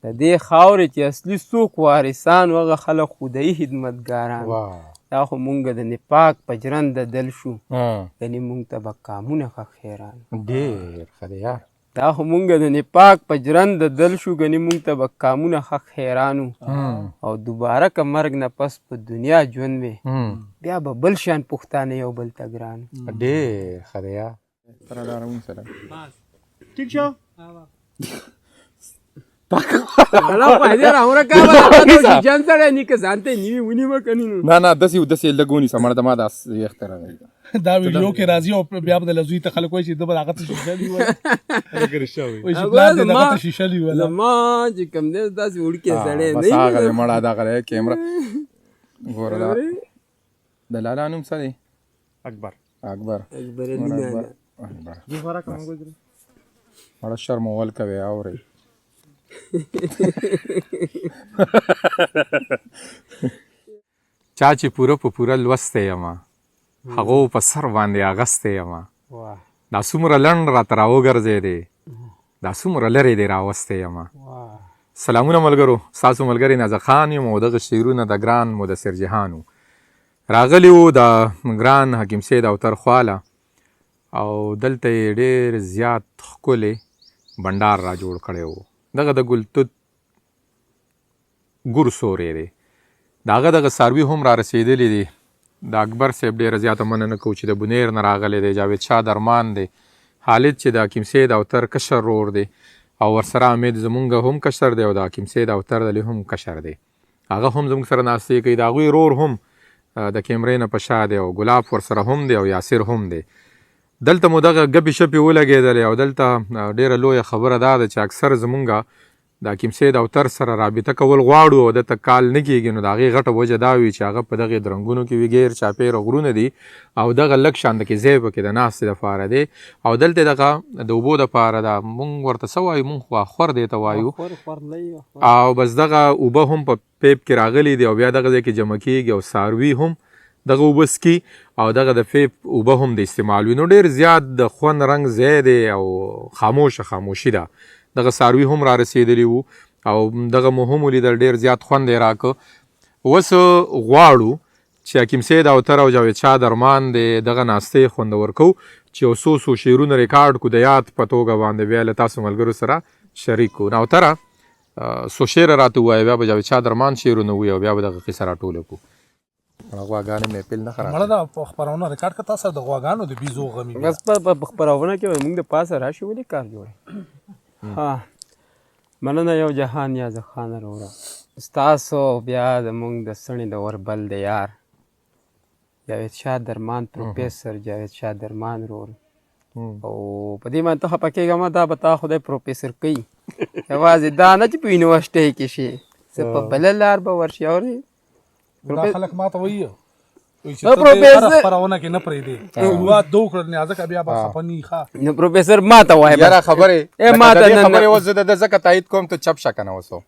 د دې خاورې چې اصلي څوک وارثان و هغه خلک خدایي خدمتګاران دا خو مونږ د نفاق په جرنده دل شو یعنې مونږ ته به کامونه ښه خیران ډېر ښه دی یار دا خو مونږ د نفاق په جرنده دل شو ګنې مونږ ته به کامونه ښه خیران او دوباره که مرګ نه پس په دنیا ژوند وی بیا به بل شان پښتانه یو بل ته ګران ډېر ښه دی یار ٹھیک شو نه داسې لږ ونیسه مړه د ما دا یخته راغلی دا ویډیو کې راځي او بیا به د لزوی ته خلک وایي چې د هغه ته شیشه دی وایي چې پلان دې دغه ته شیشه دی وایي زما چې کوم دی داسې وړوکی سړی بس هغه دی مړه دغه دی کیمره ګوره دا د لالا نوم څه دی اکبر مړه شرمول کوي اورئ چا چې پوره په پوره لوستی یمه هغو په سر باندې اغستی یمه دا څومره لنډ راته راوګرځېدی دا څومره لرې دی راوستی یمه سلامونه ملګرو ستاسو ملګری نازک خان یم او دغه شعرونه د ګران مدثر جهان وو راغلي وو د ګران حکیم سید اوتر خواله او دلته یې ډېر زیات ښکلی بنډار را جوړ کړی وو دغه د ګلتوت ګور سوری دی د هغه دغه څاروي هم را رسېدلي دي د اکبر صاحب ډېره زیاته مننه کوو چې د بونیر نه راغلی دی جاوید شاه درمان دی خالد چې د حکیم سید اوتر کشر رور دی او ورسره امید زمونږ هم کشر دی او د حکیم سید اوتر دلی هم کشر دی هغه هم زموږ سره ناستې کوي د هغوی رور هم د کیمرې نه په شا دی او ګلاب ورسره هم دی او یاسر هم دی دلته مو دغه ګپې شپې ولګېدلې او دلته ډېره لویه خبره دا ده چې اکثر زمونږ د حکیم سید اوتر سره رابطه کول غواړو او دلته کال نه کېږي نو د هغې غټه وجه دا وي چې هغه په دغې درنګونو کې وي ګیر چاپېره غرونه دي او دغه لږ شان دکې ځای پکې د ناستې دپاره دی او دلته دغه د اوبو دپاره ده مونږ ورته څه وایو مونږ خو خور دی ته وایو او بس دغه اوبه هم په پیپ کې راغلي دي او بیا دغه ځای کې جمع کېږي او څاروي هم دغه اوبه څکي او دغه د پیپ اوبه هم د استعمال وي نو ډېر زیات د خوند رنګ ځای دی او خاموشي ده دغه څاروي هم را رسېدلي وو او دغه مو هم ولیدل ډېر زیات خوند یې راکه اوس غواړو چې حکیم سید اوتر او جاوید شاه درمان دی دغه ناستې خوندور کوو چې یو څو شعرونه ریکارډ کړو د یاد په توګه باندې بیا له تاسو ملګرو سره شریک کړو نو اوتره څو شعره راته ووایه بیا به جاوید شاه درمان شعرونه ووایي او بیا به دغه قصه راټوله کړو غواګانې محفل نه خراب مړه دا خپرونه ریکارډ کړه تاسو د غواګانو د بیزو غمي بس په خپرونه کې موږ د پاسه راشي ولې کار جوړی ها مننه یو جهان یازد خان وروره ستاسو بیا زموږ د سڼې د وربل د یار جاوید شاه درمان پروفیسر جاوید شاه درمان رور او په دې باندې ته خفه کېږه ما دا به تا خدای پروفیسر کوي یوازې دا نه چې په یونیورسټۍ کې شي څه په بله لار به ورشي اورې دا خلک ما ته وایي خپرونه کې نه پرېږدي شروعات دو کړل نه ځکه بیا به خفه نه ښه نو پروفیسر ما ته وایه یاره خبرې اوس زه د ځکه تایید کوم ته چپ شه که نه اوسو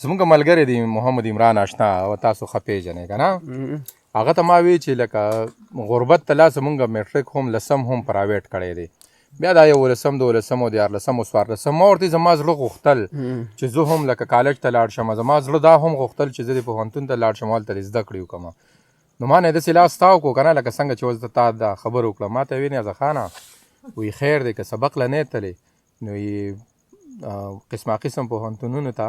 زمونږ ملګری دی محمد عمران اشنا او تاسو ښه پېژنئ که نه هغه ته ما وی چې لکه غربت ته لاس مونږ میټریک هم لسم هم پرایویټ کړی دی بیا دا 11 12 او 14 او 14 ما ورته زما زړه غوښتل چې زه هم لکه کالج ته لاړ شم زما زړه دا هم غوښتل چې زه د پوهنتون ته لاړ شم هلته زده کړې وکړم نو ما نه داسې لاس تاو کړو که نه لکه څنګه چې اوس تا دا خبر وکړه ما ته ویې نیازه خانه وی خیر دی که سبق له نه تلې نو یې قسمه قسم پوهنتونونو ته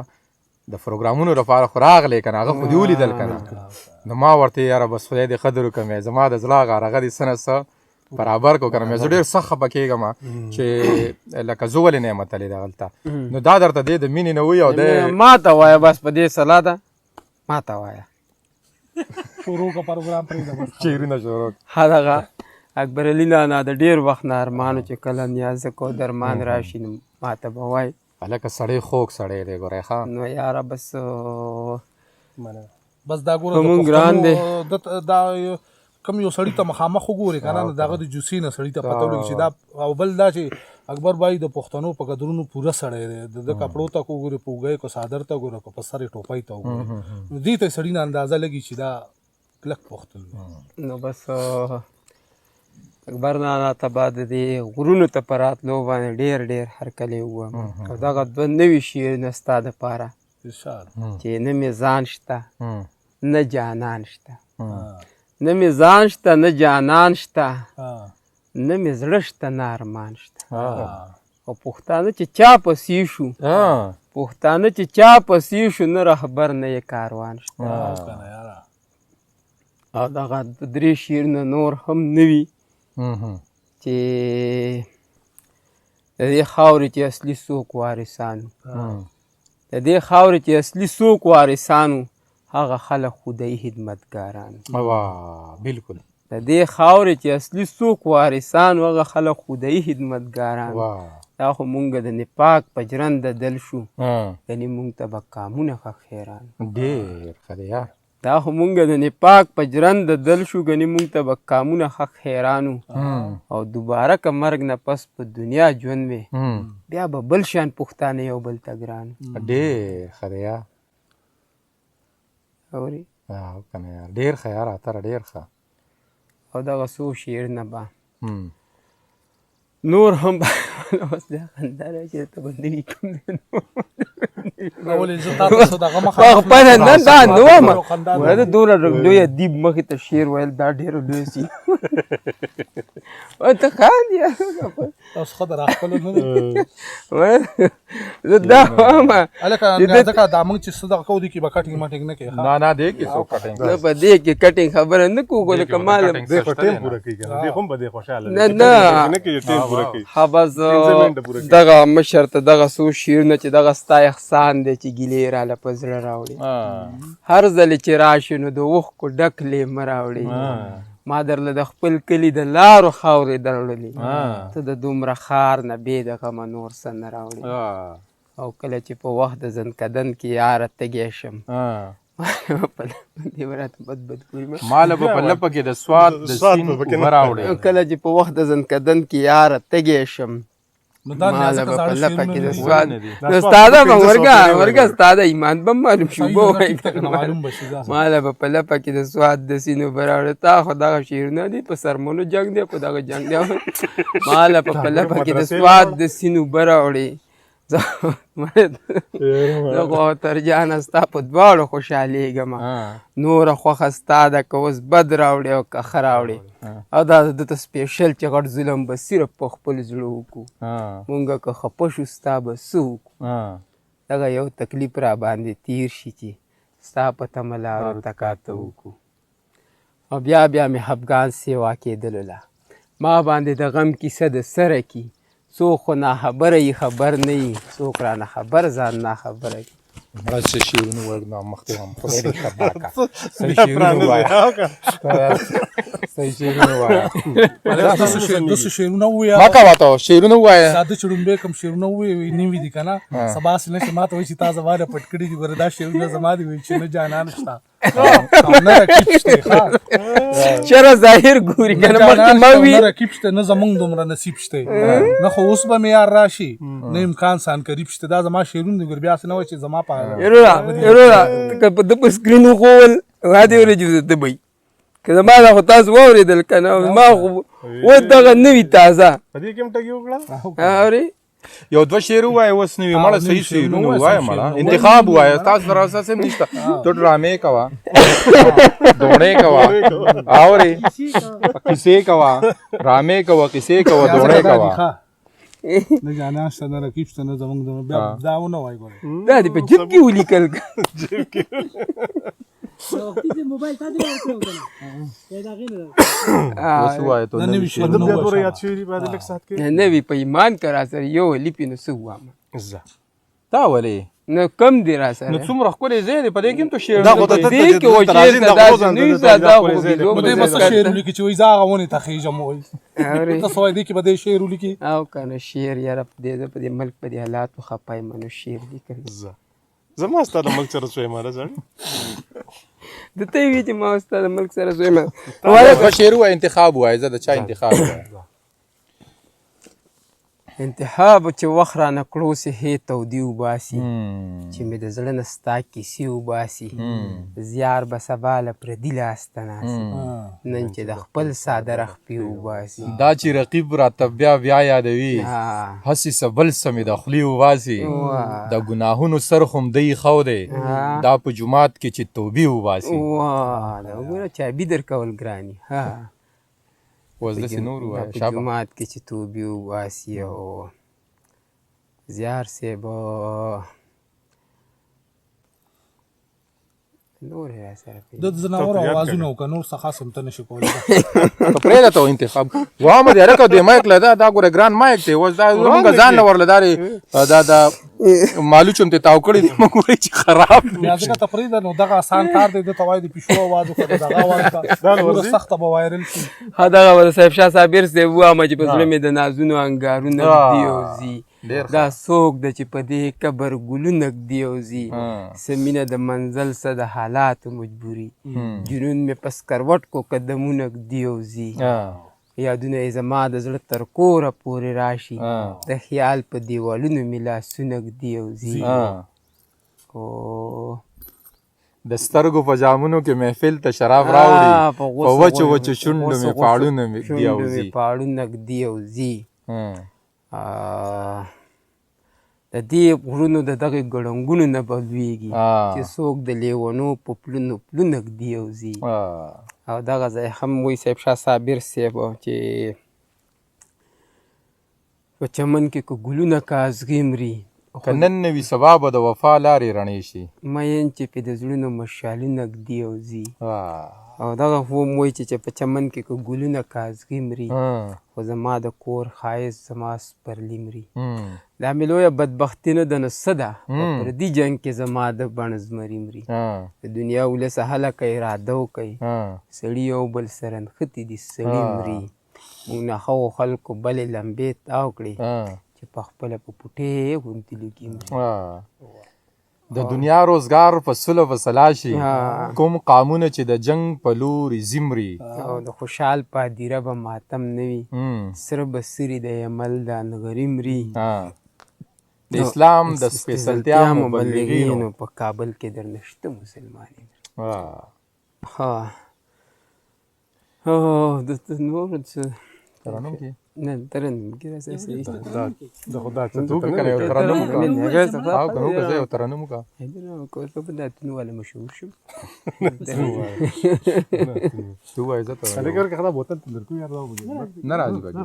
د پروګرامونو لپاره خو راغلی که نه هغه خو دې ولیدل که نه نو ما ورته یاره بس خدای دې قدر وکړم زما د زړه هغه هغه دې څه نه څه برابر کړو که نه زه ډېر سخت خفه کېږم چې لکه زه ولې نه یم تللی دغلته نو دا درته دی د مینې نه وي او دی ما ته وایه بس په دې سلا ده ما ته وایه شروع کا پروګرام پرېږده شعرونه شروع هغه اکبر علي نانا د ډېر وخت نه ارمانو چې کله نیازک او درمان راشي نو ما ته به وایي هلکه سړی خوږ سړی دی ګورئ ښه نو یاره بس بس دا ګوره دا کم یو سړي ته مخامخ وګورې که نه د هغه د جوسي نه سړي ته پته ولګي چې دا او بل دا چې اکبر بای د پښتنو په قدرونو پوره سړی دی د کپړو ته وګورې په اوږه یې که څادر ته وګوره که په سر یې ټوپۍ ته وګورې نو دې ته سړي نه اندازه لګي چې دا کلک پښتون نو بس اکبر نانا ته به د دې غرونو ته په راتلو باندې ډېر ډېر هرکلی ووم او دغه دوه نوي شعرونه ستا دپاره چې نه مې ځان شته نه جانان شته نه مې ځان شته نه جانان شته نه مې زړه شته نه ارمان شته او پښتانه چې چا پسې شو پښتانه چې چا پسې شو نه رهبر نه یې کاروان شته او دغه درې شعرونه نور هم نه وي چې د دې خاورې چې اصلي څوک وارثان د دې خاورې چې اصلي څوک وارثان هغه خلک خدایي خدمتګاران بالکل د دې خاورې چې اصلي څوک وارثان هغه خلک خدایي خدمتګاران دا خو مونږ د نپاک په جرنده دل شو یعنې مونږ ته به کامونه ښه خیران ډېر ښه دی یار دا خو مونږ د نپاک په جرنده دل شو ګنې مونږ ته به کامونه ښه خیرانو او دوباره که مرګ نه پس په دنیا ژوند وې بیا به بل شان پښتانه یو بل ته ګران ډېر ښه دی یار اورې که نه یار ډېر ښه یار اتره ډېر ښه او دغه څو شعرونه به نور هم اوس دا خندا راشي ته به نوي کوم خپله نه دا نه ومه وایه د دومره لوی ادیب مخې ته شعر ویل دا ډېره لویه سي ته خاندې زه دا وامه نه دې کې څوک کټینګ زه په دې کې کټینګ خبره نه کوو لکه ما نه نه ها بس دغه مشر ته دغه څو شعرونه چې دغه ستا احسان دی چې ګیلې راله په زړه راوړي هر ځلې چې راشي نو د اوښکو ډک لیمه راوړي ما درله د خپل کلي د لارو خاورې درړلې ته د دومره ښار نه بې د غمه نور څه نه راوړي او کله چې په وخت د زنکدن کې یاره تږی شم ماله به په لپه کې د سواد د سین اوبه راوړې کله چې په وخت د زنکدن کې یاره تږی شم ماله به په لپه کې د سواد ستا ده به ورګه ستا ده ایمان به معلوم شي اوبه ووایي ماله به په لپه کې د سواد د سین اوبه راوړې تا خو دغه شعرونه دي په سرمنو جنګ دی په دغه جنګ دی ماله به په لپه کې د سواد د سین اوبه راوړې زه خو تر جانه ستا په دواړو خوشحالېږم نوره خوښه ستا ده که اوس بد راوړې او که ښه راوړې او دا ده ته سپېشل چې غټ ظلم به صرف په خپل زړه وکړو مونږ که خفه شو ستا به څه وکړو دغه یو تکلیف را باندې تیر شي چې ستا په تمه لارو تکاته وکړو او بیا مې خفګان سیوا کېدلله ما باندې د غم کیسه د سره کی څوک خو ناخبره یي خبر نه یي څوک رانه خبر ځان ناخبره کي مړه څه شعرونه وویل مخکې هم خدای دې خبر کړه صحیح شعرونه ووایه صحیح شعرونه ووایه داسې شعرونه ووایه ما کوه ته شعرونه ووایه ساده چې ړومبی کوم شعرونه ووایي نوي دي که نه سبا هسې نه چې ما ته وایي چې تا زما نه پټ کړي دي ګوره دا شعرونه زما دي وایي چې نه جانان شته نه رقیب شته چېرې ظاهر ګوري که نه مخکې ما وي نه رقیب شته نه زمونږ دومره نصیب شته نه خو اوس به مې یار راشي نه امکان سان قریب شته دا زما شعرونه دي ګوره بیا هسې نه وایي چې زما په یروره که په ده په سکرین وښول ما دې ورځې ده به که زما دا خو تاسو واورېدل که نه ما خو اوس دغه نه وي تازه اورې یو دوه شعر ووایه اوس نه وي مړه صحیح شعرونه ووایه مړه انتخاب ووایه تاسو سره اساس هم نشته تو ډرامې کوه دوړې کوه اورې کیسې کوه ډرامې کوه کیسې کوه دوړې کوه نه جانان شته نه رقیب شته نه زمونږ بیا دا ونه وایي ګوره دا دې په جیب کې ولیکل نه وي په ایمان که را سره یو لیپې نو څه ووامه دا ولې نو کم دی را سره نو څومره ښکلی ځای دی په دې کې هم تو شعر دې کې و چېرته داسې نه وي دا خو نو دې به څه شعر ولیکي چې وایي زه هغه ونې ته خېږم وایي ته څه وایي دې کې به دې شعر ولیکي او که نه شعر یاره په دې ملک په دې حالاتو خفه یم نو شعر لیکل زما ستا د ملک سره سویمه ده زړه د ته یې وي چې ما ستا د ملک سره سویمه دوه شعر ووایه انتخاب ووایه زه د چا انتخاب ووایه انتخاب چې وخت رانه کړو سي هې تودي وباسي چې مې د زړه نه ستا کیسې وباسي زیار به سبا له پردي لاس ته ناستي نن چې د خپل څادر خپې وباسي دا چې رقیب راته بیا بیا یادوي هسې څه بل څه مې د خولې وباسي د ګناهونو سر خو م دی خو دی دا په جومات کې چې توبې وباسي دا وګوره چابي درکول ګراني ها اوس داسې نور ووایه په جومات کې چې توبې وباسي او زیار صاحب نور یې راسره کوي د ځناورو اوازونه وکړه نور څه خاص هم ته نشي کولی ته پرېږده ته انتخاب واما دی هلکه دې مایک له دا ګوره ګران مایک دی اوس دا زمونږ ځان نه ورله دا دا مالو چې هم ترې تاو کړی دی موږ وایي چې خراب دی بیا ځکه ته پرېږده نو دغه آسان کار دی ده ته وایي د پیشو اواز وکړه د دغه اواز وکړه پوره سخته به وایرل شي ها دغه به د صاحب شاه صابر صاحب ووامه چې په زړه مې د نازونو انګارونه ږدي او ځي دا څوک ده چې په دې قبر ګلونه ږدي او ځي څه مینه د منزل څه د حالاتو مجبوري جنون مې په سکروټ کو قدمونه ږدي او ځي یادونه یې زما د زړه تر کوره پورې راشي د خیال په دیوالونو مې لاسونه ږدي او ځي د سترګو په جامونو کې محفل ته شراب راوړي په وچو وچو شونډو مې پاړونه ږدي او ځي پاړونه ږدي او ځي د دې غرونو د دغې ګړنګونو نه به لویږي چې څوک د لیونو په پلونو پلونه ږدي او ځي او دغه ځای هم وایي صاحب شاه صابر صاحب چې په چمن کې که ګلونه کازغي مري که نن نه وي سبا به د وفا لارې رڼې شي مین چې پې د زړونو مشالونه ږدي او ځي او دغه هم وایي چې په چمن کې که ګلونه کازغي مري خو زما د کور ښایست زما سپرلي مري دا مې لویه بدبختي نه ده نو څه ده په پردي جنګ کې زما د بڼ زمري مري د دنیا ولسه هلکه اراده وکئ سړي یو بل سره نښتي دي سړي مري موږ نښو خلکو بلې لمبې تاو کړې چې په خپله په پوټې غوندې لوګي مري د دنیا روزګار په صلح و سلا شي کوم قامونه چې د جنگ په لوري زمري او د خوشحال پادیره به ماتم نه وي سره به سري د یمل د نغري مري د اسلام د سپېڅلتیا مبلغینو په کابل کې در نشته مسلمانې نور ترنم کې نه ترنم کې راځي د خدا څه تو کنه یو ترنم کا او کنه که یو ترنم کا کو په داتنو ولا مشهور شو تو وای زه ته اگر کله بوتل درکو یار دا نه راځي بګی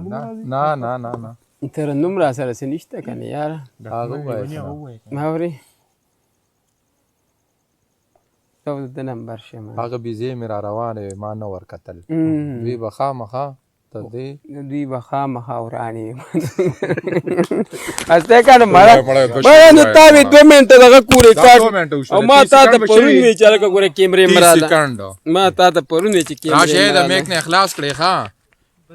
نه ترنم را سره څه نشته کنه یار هغه وای ماوري او د نمبر شمه هغه بيزي مې را روانه ما نه ور کتل دوی بخا مخا دوی به خامخا ورانې استه کنه مړه نو تا وی 2 منټه دغه کورې کاټ او ما تا ته پرون وی چې لکه ګوره کیمرې مراله ما تا ته پرون وی چې کیمرې راشه د میک نه اخلاص کړې ښا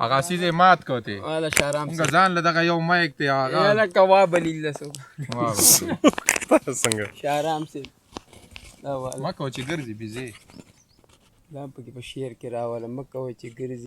هغه سیده مات کوته والا شارام ځان له دغه یو مایک ته هغه یاله کواب لیله سو څنګه شارام سي دا ما کو چې ګرځي بيزي دا په کې په شعر کې راواله مکه و چې ګرځي